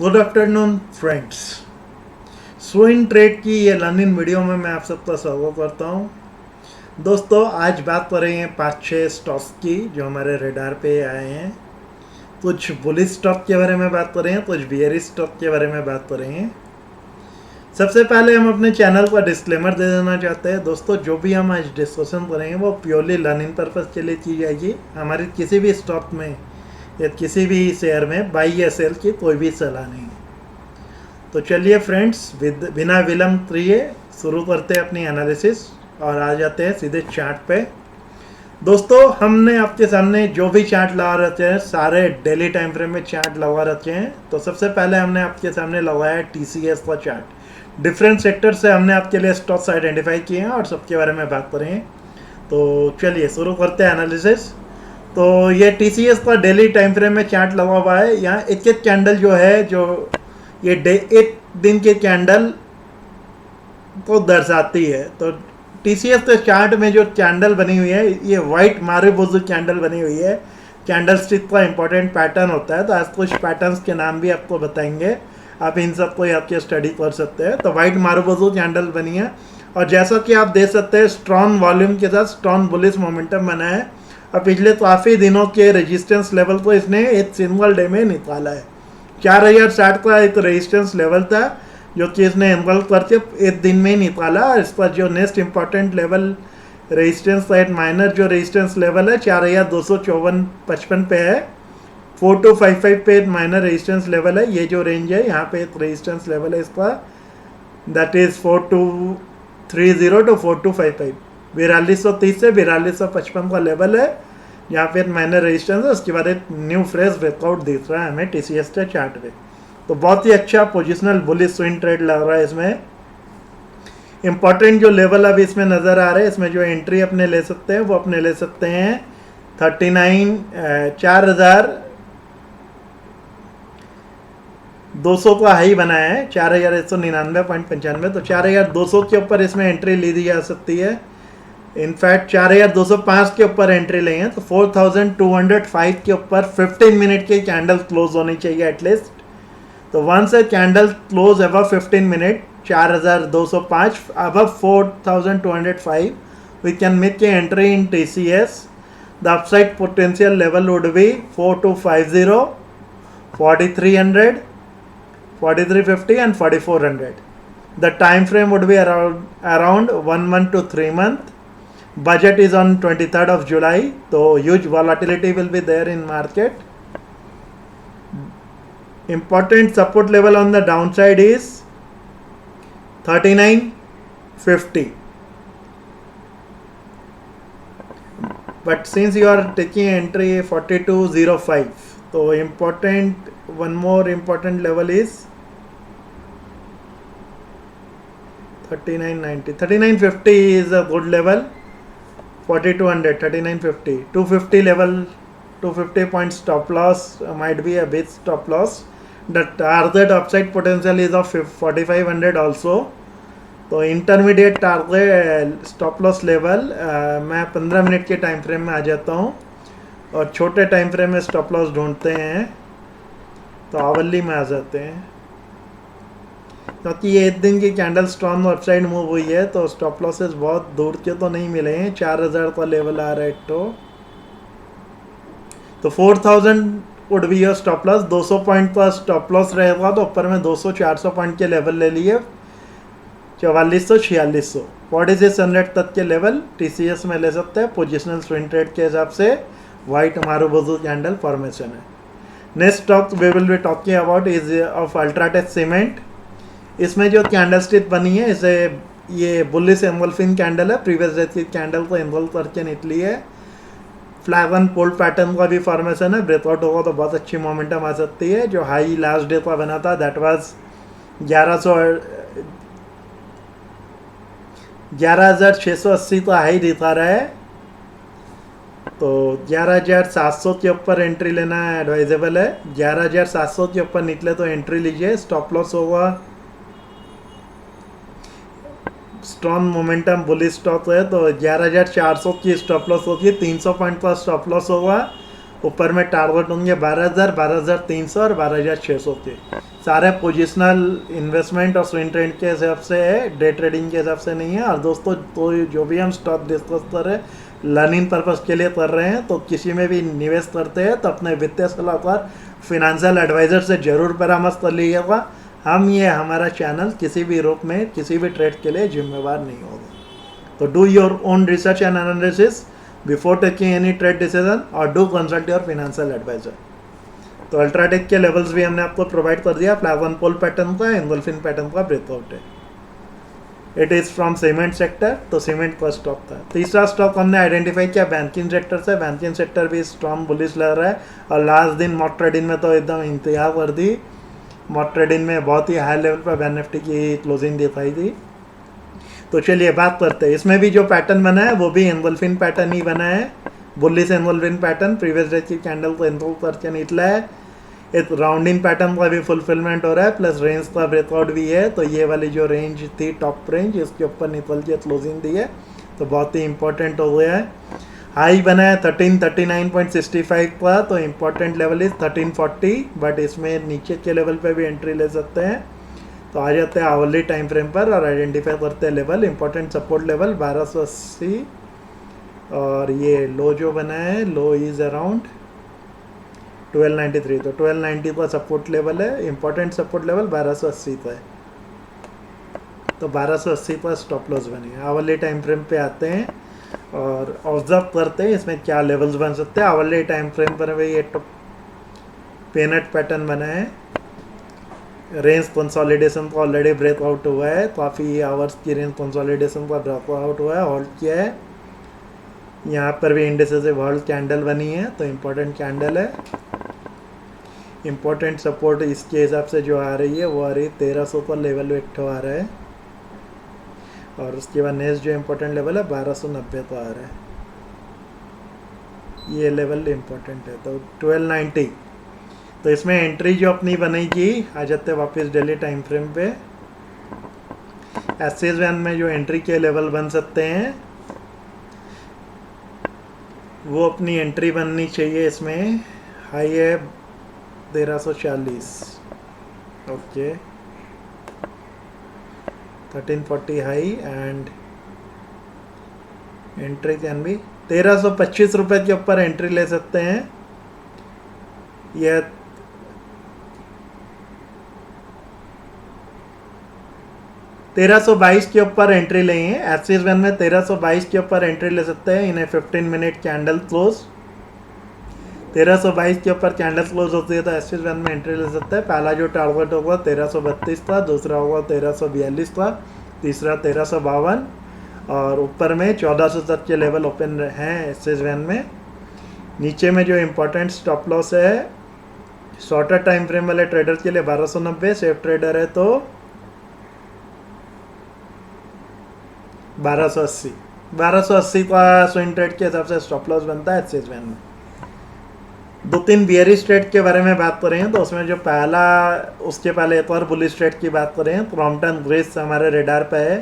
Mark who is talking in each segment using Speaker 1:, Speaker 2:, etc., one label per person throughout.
Speaker 1: Good afternoon friends. Swing trade की ये learning video में मैं आप सबका स्वागत करता हूँ। दोस्तों, आज बात कर रहे हैं 5-6 स्टॉक्स की जो हमारे रेडार पे आए हैं। कुछ बुलिश स्टॉक के बारे में बात कर रहे हैं, कुछ बियरिश स्टॉक के बारे में बात कर रहे हैं। सबसे पहले हम अपने चैनल का डिस्क्लेमर दे देना चाहते हैं। दोस्तों, जो भी हम आज डिस्कशन करेंगे वो प्योरली लर्निंग पर्पज़ के लिए की जाएगी। हमारी किसी भी स्टॉक में या किसी भी शेयर में बाई या सेल की कोई भी सलाह नहीं है। तो चलिए फ्रेंड्स, बिना विलंब किए शुरू करते हैं अपनी एनालिसिस और आ जाते हैं सीधे चार्ट पे। दोस्तों, हमने आपके सामने जो भी चार्ट लगा रखे हैं सारे डेली टाइम फ्रेम में चार्ट लगा रखे हैं। तो सबसे पहले हमने आपके सामने लगाया है TCS का चार्ट। डिफरेंट सेक्टर से हमने आपके लिए स्टॉक्स आइडेंटिफाई किए हैं और सबके बारे में बात करें। तो चलिए शुरू करते हैं एनालिसिस। तो ये TCS का डेली टाइम फ्रेम में चार्ट लगा हुआ है। यहाँ एक एक कैंडल जो है, जो ये एक दिन के कैंडल को दर्शाती है। तो TCS के चार्ट में जो कैंडल बनी हुई है, ये वाइट मारूबुजु कैंडल बनी हुई है। कैंडल स्टिक का इंपॉर्टेंट पैटर्न होता है। तो आज कुछ पैटर्न्स के नाम भी आपको बताएंगे, आप इन सबको आपके स्टडी कर सकते हैं। तो वाइट मारूबुजु कैंडल बनी है और जैसा कि आप देख सकते हैं स्ट्रॉन्ग वॉल्यूम के साथ स्ट्रॉन्ग बुलिश मोमेंटम बना है और पिछले काफ़ी दिनों के रेजिस्टेंस लेवल को इसने एक सिंगल डे में निकाला है। 4060 का एक रेजिस्टेंस लेवल था जो कि इसने इन्वॉल्व करके एक दिन में ही निकाला। और इसका जो नेक्स्ट इंपॉर्टेंट लेवल रेजिस्टेंस का एक माइनर जो रेजिस्टेंस लेवल है 4254.55 पे है। 4255 पे एक माइनर रेजिस्टेंस लेवल है। ये जो रेंज है यहाँ पे एक रेजिस्टेंस लेवल है इसका, दैट इज 4230 टू 4255। 4230 से 4255 का लेवल है यहाँ पे माइनर रेजिस्टेंस है। उसके बाद एक न्यू फ्रेश ब्रेकआउट दिख रहा है हमें TCS के चार्ट पे। तो बहुत ही अच्छा पोजिशनल बुलिश स्विंग ट्रेड लग रहा है इसमें। इंपॉर्टेंट जो लेवल अभी इसमें नज़र आ रहे हैं, इसमें जो एंट्री अपने ले सकते हैं वो अपने ले सकते हैं 4200 का हाई बनाया है 4199.95। तो 4200 के ऊपर इसमें एंट्री ली दी जा सकती है। इनफैक्ट 4205 के ऊपर एंट्री लेंगे तो 4205 के ऊपर 15 मिनट की कैंडल क्लोज होनी चाहिए एटलीस्ट। तो once a candle close above 15 minute 4205 above 4205 we can make a entry in TCS. The upside potential level would be 4250, 4300, 4350 and 4400. The time frame would be around 1 month to 3 months. Budget is on 23rd of July, so huge volatility will be there in market. Important support level on the downside is 3950. But since you are taking entry 4205, so one more important level is 3990. 3950 is a good level. 4200, 3950, 250 level, 250 point stop loss might be a bit stop loss. The target upside potential is of 4500 also. तो intermediate target stop loss level मैं 15 minute के time frame में आ जाता हूँ और छोटे time frame में stop loss ढूंढते हैं तो आवली में आ जाते हैं। क्योंकि ये एक दिन की कैंडल स्ट्रॉन्ग अपसाइड मूव हुई है तो स्टॉप लॉसेस बहुत दूर के तो नहीं मिले हैं। 4000 का लेवल आ रहा है तो 4000 would be your stop loss. 200 point का स्टॉप लॉस रहेगा तो ऊपर में 200-400 पॉइंट के लेवल ले लिए 4400-4600। 4600 तक के लेवल TCS में ले सकते हैं पोजिशनल स्विंग ट्रेड के हिसाब से। वाइट मारूबुजु कैंडल फॉर्मेशन है। Next stock we will be talking about is of UltraTech cement. इसमें जो कैंडल स्टिक बनी है इसे ये बुलिश एंगल्फिंग कैंडल है। प्रीवियस डे की कैंडल को एंगल करके निकली है। फ्लैग एंड पोल पैटर्न का भी फॉर्मेशन है। ब्रेकआउट होगा तो बहुत अच्छी मोमेंटम आ सकती है। जो हाई लास्ट डे का बना था दैट वाज 11680 का हाई दिखा रहा है। तो 11700 के ऊपर एंट्री लेना एडवाइजेबल है। 11700 के ऊपर निकले तो एंट्री लीजिए। स्टॉप लॉस होगा स्ट्रॉन्ग मोमेंटम बुलिश स्टॉक है तो 11400 की स्टॉप लॉस होगी। 300 पॉइंट का स्टॉप लॉस होगा ऊपर में टारगेट होंगे 12,000, 12,300 और 12,600 के। सारे पोजिशनल इन्वेस्टमेंट और स्विंग ट्रेड के हिसाब से है, डे ट्रेडिंग के हिसाब से नहीं है। और दोस्तों तो जो भी हम स्टॉक डिस्कस कर रहे हैं लर्निंग पर्पज़ के लिए कर रहे हैं, तो किसी में भी निवेश करते हैं तो अपने वित्तीय सलाहकार फिनेंशियल एडवाइज़र से ज़रूर परामर्श कर लीजिएगा। हमारा चैनल किसी भी रूप में किसी भी ट्रेड के लिए जिम्मेवार नहीं होगा। तो do your own research and analysis before taking any trade decision और do consult your financial advisor. तो अल्ट्राटेक के लेवल्स भी हमने आपको प्रोवाइड कर दिया। प्लाजन पोल पैटर्न का, एंगल्फिन पैटर्न का ब्रेकआउट है। It is from cement sector, तो सीमेंट का स्टॉक था। तीसरा स्टॉक हमने आइडेंटिफाई किया बैंकिंग सेक्टर से। बैंकिंग सेक्टर भी स्ट्रॉन्ग बुलिश लग रहा है और लास्ट दिन मॉक ट्रेडिंग में तो एकदम इंतहा कर दी। मॉक ट्रेडिंग में बहुत ही हाई लेवल पर बैंक निफ्टी की क्लोजिंग दिखाई दी। तो चलिए बात करते हैं। इसमें भी जो पैटर्न बना है वो भी एंगल्फिन पैटर्न ही बना है, बुलिश एंगल्फिन पैटर्न। प्रीवियस डे की कैंडल को एंगल करके निकला है। एक राउंडिंग पैटर्न का भी फुलफिलमेंट हो रहा है, प्लस रेंज का ब्रेकआउट भी है। तो ये वाली जो रेंज थी टॉप रेंज, इसके ऊपर निकल के क्लोजिंग दी है, तो बहुत ही इंपॉर्टेंट हो गया है। हाई बना है 1339.65 का, तो इम्पोर्टेंट लेवल इज 1340, बट इसमें नीचे के लेवल पे भी एंट्री ले सकते हैं। तो आ जाते हैं आवरली टाइम फ्रेम पर और आइडेंटिफाई करते हैं लेवल। इंपॉर्टेंट सपोर्ट लेवल 1280 और ये लो जो बना है लो इज अराउंड 1293। तो 1290 का सपोर्ट लेवल है। इंपॉर्टेंट सपोर्ट लेवल 1280 का है, तो 1280 का स्टॉप लॉस बनेगा। आवरली टाइम फ्रेम पे आते हैं और ऑब्जर्व करते हैं इसमें क्या लेवल्स बन सकते हैं। आवरली टाइम फ्रेम पर भी ये पेनट पैटर्न बना है। रेंज कंसोलिडेशन का ऑलरेडी ब्रेकआउट हुआ है, काफ़ी आवर्स की रेंज कंसोलिडेशन का ब्रेकआउट हुआ है, होल्ड किया है। यहाँ पर भी इंडिसेसिव होल्ड कैंडल बनी है, तो इम्पोर्टेंट कैंडल है। इम्पोर्टेंट सपोर्ट इसके हिसाब से जो आ रही है वो आ रही है 1300 का लेवल एक आ रहा है, और उसके बाद नेक्स्ट जो इम्पोर्टेंट लेवल है 1290 का आ रहा है। ये लेवल इम्पोर्टेंट है। तो 1290, तो इसमें एंट्री जो अपनी बनेगी, आ जाते हैं वापस डेली टाइम फ्रेम पे। एक्सिस वन में जो एंट्री के लेवल बन सकते हैं वो अपनी एंट्री बननी चाहिए। इसमें हाई है 1340, okay 1340 high and entry can भी 1325 रुपये के ऊपर एंट्री ले सकते हैं। यह 1322 के ऊपर एंट्री लेंगे। एक्सिस वन में 1322 के ऊपर एंट्री ले सकते हैं। इन्हें 15 मिनट कैंडल क्लोज 1322 के ऊपर कैंडल क्लोज होती है तो एक्सिस वन में एंट्री ले सकते हैं। पहला जो टारगेट होगा 1332 था, दूसरा होगा 1342 था, तीसरा 1352 और ऊपर में 1400 तक के लेवल ओपन हैं एक्सिस वन में। नीचे में जो इम्पोर्टेंट स्टॉप लॉस है शॉर्टर टाइम फ्रेम वाले ट्रेडर के लिए 1290, सेफ ट्रेडर है तो 1280 का स्विंग ट्रेड के हिसाब से स्टॉप लॉस बनता है एक्सिस वन में। दो तीन बियरिश ट्रेड के बारे में बात करें तो उसमें जो पहला, उसके पहले एक और बुलिश ट्रेड की बात करें। क्रॉम्पटन ग्रेस हमारे रेडार पे है,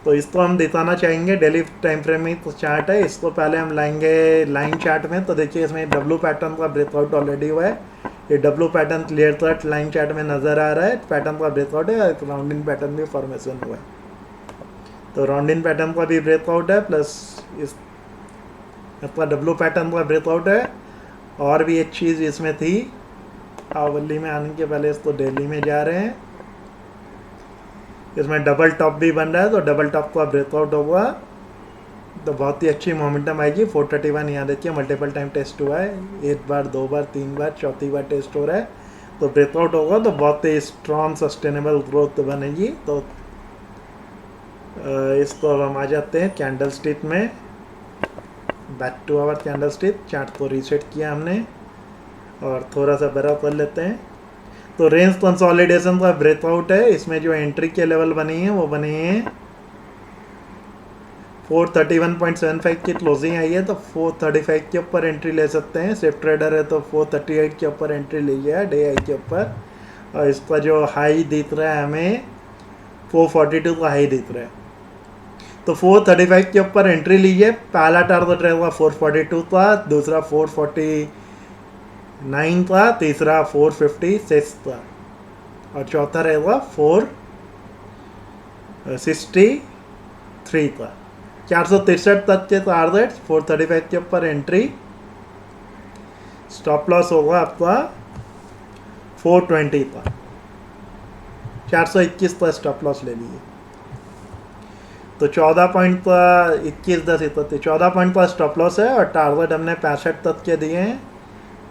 Speaker 1: तो इसको हम दिखाना चाहेंगे डेली टाइम फ्रेम में। तो चार्ट है, इसको पहले हम लाएंगे लाइन चार्ट में। तो देखिए इसमें डब्लू पैटर्न का ब्रेकआउट ऑलरेडी हुआ है। ये W pattern clear cut line chart में नज़र आ रहा है। पैटर्न का ब्रेकआउट है, एक राउंडिंग पैटर्न भी फॉर्मेशन हुआ है। तो राउंडिंग पैटर्न का भी ब्रेकआउट है, प्लस इसका डब्लू पैटर्न का ब्रेकआउट है। और भी एक चीज़ इसमें थी, आवली में आने के पहले इसको डेली में जा रहे हैं। इसमें डबल टॉप भी बन रहा है, तो डबल टॉप का ब्रेकआउट होगा तो बहुत ही अच्छी मोमेंटम आएगी। 431 यहाँ देखिए मल्टीपल टाइम टेस्ट हुआ है, एक बार, दो बार, तीन बार, चौथी बार टेस्ट हो रहा है। तो ब्रेकआउट होगा तो बहुत ही स्ट्रॉन्ग सस्टेनेबल ग्रोथ बनेगी। तो इसको अब हम आ जाते हैं कैंडल स्टिक में। Back to our candle stick. Chart को रीसेट किया हमने और थोड़ा सा बड़ा कर लेते हैं। तो रेंज कंसोलिडेशन का ब्रेकआउट है। इसमें जो एंट्री के लेवल बनी है वो बनी है 431.75 की क्लोजिंग आई है, तो 435 के ऊपर एंट्री ले सकते हैं। सेफ ट्रेडर है तो 438 के ऊपर एंट्री लीजिए डे आई के ऊपर। और इसका जो हाई दिख रहा है हमें 442 का हाई दिख रहा है, तो 435 के ऊपर एंट्री लीजिए। पहला टारगेट रहेगा 442 का, दूसरा 440 9 था, तीसरा 456 था और चौथा रहेगा 463 था। 463 तक के टारगेट, 435 के ऊपर एंट्री। स्टॉप लॉस होगा आपका 420 था, 421 का स्टॉप लॉस ले लीजिए। तो 14 पॉइंट का 14 पॉइंट का स्टॉप लॉस है और टारगेट हमने 65 तक के दिए हैं,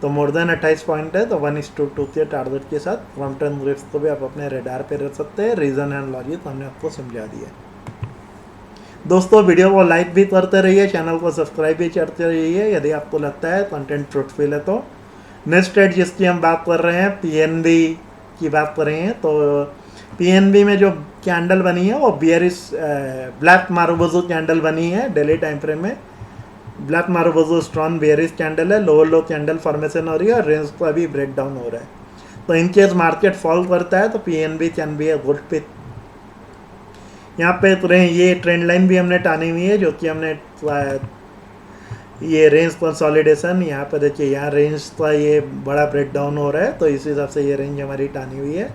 Speaker 1: तो मोर देन 28 पॉइंट है, तो 1:2 के टारगेट के साथ लॉन्ग टर्म रिस्क को भी आप अपने रेडार पे रख सकते हैं। रीज़न एंड लॉजिक हमने आपको समझा दिया। दोस्तों वीडियो को लाइक भी करते रहिए, चैनल को सब्सक्राइब भी करते रहिए यदि आपको लगता है कंटेंट फ्रूटफुल है तो। नेक्स्ट ट्रेड जिसकी हम बात कर रहे हैं पीएनबी की बात कर रहे हैं, तो पीएनबी में जो कैंडल बनी है वो बियरिश ब्लैक मारुबोजो कैंडल बनी है। डेली टाइम फ्रेम में ब्लैक मारुबोजो स्ट्रॉन्ग बियरिश कैंडल है, लोअर लो कैंडल फॉर्मेशन हो रही है और रेंज को अभी ब्रेक डाउन हो रहा है। तो इनकेस मार्केट फॉल करता है तो PNB can be a good pick. यहाँ पे ये ट्रेंड लाइन भी हमने टानी हुई है, जो कि हमने ये रेंज कंसोलिडेशन, यहाँ पे देखिए यहाँ रेंज का ये बड़ा ब्रेक डाउन हो रहा है, तो इस हिसाब से ये रेंज हमारी टानी हुई है।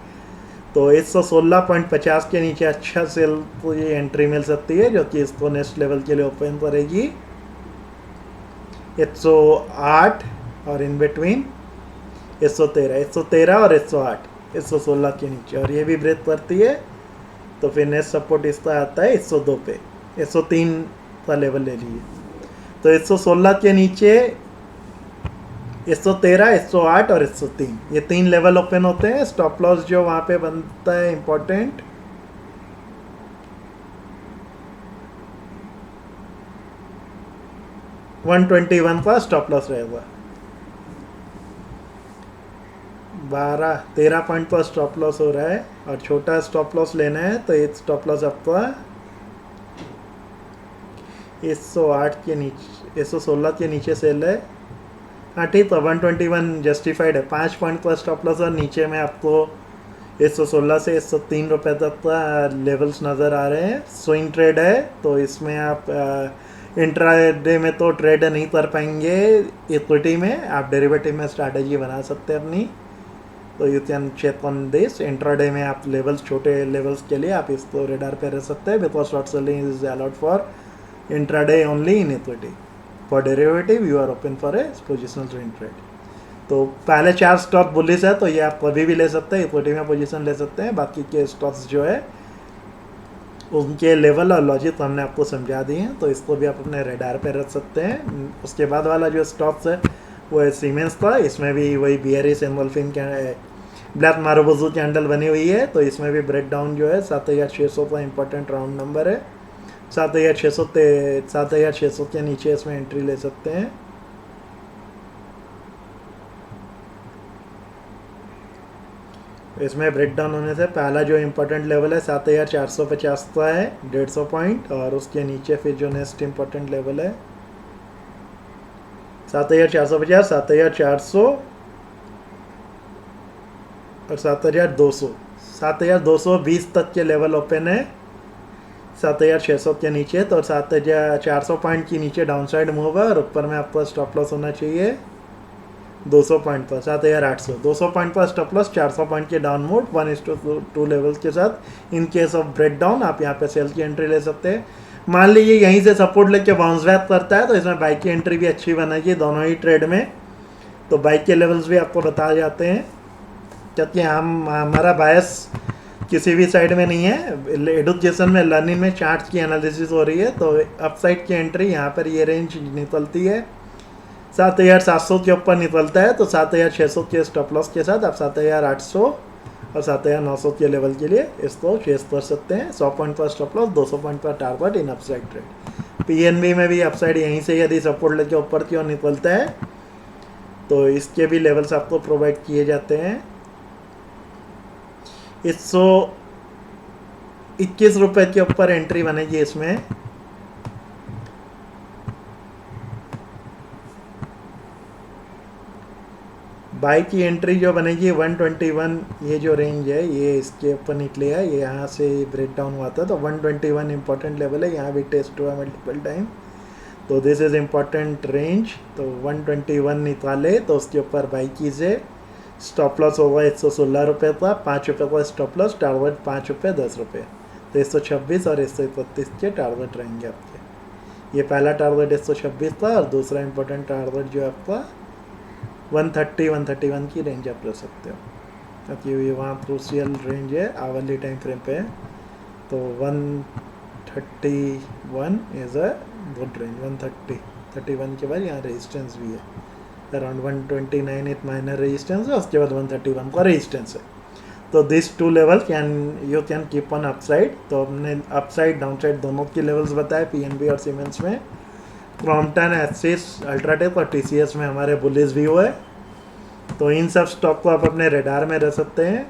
Speaker 1: तो 116.50 के नीचे अच्छा सेल को ये एंट्री मिल सकती है, जो कि इसको नेक्स्ट लेवल के लिए ओपन करेगी 108 और इन बिटवीन 113 और 108, 116 के नीचे, और ये भी ब्रेक करती है तो फिर नेक्स्ट सपोर्ट इसका आता है 102 पे, 103 का लेवल ले लीजिए। तो 116 के नीचे 113, 108 और 103, ये 3 लेवल ओपन होते हैं। स्टॉप लॉस जो वहाँ पे बनता है इंपॉर्टेंट 121 का स्टॉप लॉस रहेगा। 13 पॉइंट पर स्टॉप लॉस हो रहा है और छोटा स्टॉप लॉस लेना है, तो ये स्टॉप लॉस आपका 108 के नीचे, 116 के नीचे सेल है। हाँ ठीक, तो 121 जस्टिफाइड है। 5 पॉइंट पर स्टॉप लॉस और नीचे में आपको 116 से 103 रुपये तक का लेवल्स नज़र आ रहे हैं। स्विंग ट्रेड है, तो इसमें आप इंट्राडे में तो ट्रेड नहीं कर पाएंगे, इक्विटी में आप डेरिवेटिव में स्ट्रैटेजी बना सकते हैं अपनी। तो you can check on this. Intraday में आप लेवल्स, छोटे लेवल्स के लिए आप इसको रेडार पे रह सकते हैं, because short selling is allowed for intraday only in equity. For derivative you are open for a positional swing trade. तो पहले 4 स्टॉक बुलिश है, तो ये आप कभी भी ले सकते हैं, इक्विटी में पोजीशन ले सकते हैं। बाकी के स्टॉक्स जो है उनके लेवल और लॉजिक हमने आपको समझा दिए हैं, तो इसको भी आप अपने रेडार पे रख सकते हैं। उसके बाद वाला जो स्टॉक्स है वो है सीमेंस का। इसमें भी वही बियरिश एनवल्फिन ब्लैक मारुबोजो कैंडल बनी हुई है, तो इसमें भी ब्रेक डाउन जो है 7600 का इंपॉर्टेंट राउंड नंबर है। 7600 के नीचे इसमें एंट्री ले सकते हैं। इसमें ब्रेक डाउन होने से पहला जो इम्पोर्टेंट लेवल है 7450 का है, 150 पॉइंट, और उसके नीचे फिर जो नेक्स्ट इम्पोर्टेंट लेवल है 7450, 7400 और 7200। 7220 तक के लेवल ओपन है 7600 के नीचे, तो 7400 पॉइंट के नीचे डाउनसाइड मूव है और ऊपर में आपका स्टॉप लॉस होना चाहिए 200 पॉइंट पर 7800। 200 पॉइंट पर स्टॉप लॉस, 400 पॉइंट के डाउन मूव 1:2 लेवल्स के साथ। In case of break down आप यहाँ पे सेल की एंट्री ले सकते हैं। मान लीजिए यहीं से सपोर्ट लेके बाउंस बैक करता है, तो इसमें बाइक की एंट्री भी अच्छी बनाइए दोनों ही ट्रेड में। तो बाइक के लेवल्स भी आपको बताए जाते हैं, क्योंकि हमारा बायस किसी भी साइड में नहीं है। एडुकेशन में, लर्निंग में चार्ट्स की एनालिसिस हो रही है, तो अपसाइड की एंट्री यहाँ पर ये रेंज निकलती है 7700 के ऊपर निकलता है, तो 7600 के स्टॉप लॉस के साथ आप 7800 और 7900 के लेवल के लिए इसको चेस कर सकते हैं। 100 पॉइंट पर स्टॉप लॉस, 200 पॉइंट पर टारगेट इन अपसाइड ट्रेड। पीएनबी में भी अपसाइड यहीं से यदि सपोर्ट लेके ऊपर की ओर निकलता है, तो इसके भी लेवल्स आपको प्रोवाइड किए जाते हैं। 121 रुपये के ऊपर एंट्री बनेगी इसमें। बाई की एंट्री जो बनेगी 121, ये जो रेंज है ये इसके ऊपर निकले है, ये यहाँ से ब्रेक डाउन हुआ था, तो 121 इंपॉर्टेंट लेवल है, यहाँ भी टेस्ट हुआ मल्टीपल टाइम। तो दिस इज़ इम्पॉर्टेंट रेंज। तो 121 निकाले तो उसके ऊपर बाई कीजिए। स्टॉप लॉस होगा 116 रुपये का, 5 रुपये का स्टॉप लॉस, टारगेट 5 रुपये 10 रुपये। तो 126 और 131 के टारगेट रहेंगे आपके। ये पहला टारगेट 126 था और दूसरा इम्पोर्टेंट टारगेट जो है आपका 131 की रेंज आप ले सकते हो, क्योंकि ये वहाँ क्रूशियल रेंज है आवरली टाइम फ्रेम पे। तो 131 इज़ अ गुड रेंज। 131 के बाद यहाँ रेजिस्टेंस भी है, अराउंड 129 एक माइनर रेजिस्टेंस है, उसके बाद 131 का रेजिस्टेंस है। तो this two level you can keep on upside. तो हमने अपसाइड डाउनसाइड दोनों के लेवल्स बताए पीएनबी और सीमेंस में। क्रॉम्पटन, एक्सिस, अल्ट्राटेक और टीसीएस में हमारे बुलिश व्यू है। तो इन सब स्टॉक को आप अपने रेडार में रख सकते हैं।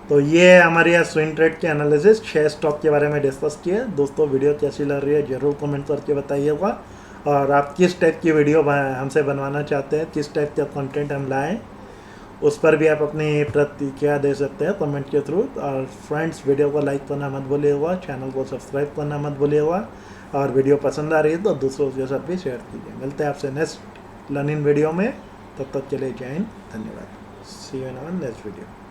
Speaker 1: तो ये है हमारे यहाँ स्विंग ट्रेड के एनालिसिस 6 स्टॉक के बारे में डिस्कस किए। दोस्तों वीडियो कैसी लग रही है ज़रूर कमेंट करके बताइएगा, और आप किस टाइप की वीडियो हमसे बनवाना चाहते हैं, किस टाइप का कंटेंट हम लाएं, उस पर भी आप अपनी प्रतिक्रिया दे सकते हैं कमेंट के थ्रू। और फ्रेंड्स, वीडियो को लाइक करना मत भूलिएगा, चैनल को सब्सक्राइब करना मत भूलिएगा, और वीडियो पसंद आ रही है तो दूसरों के साथ भी शेयर कीजिए। मिलते हैं आपसे नेक्स्ट लर्निंग वीडियो में, तब तक के लिए जय हिंद, धन्यवाद। See you in our next video.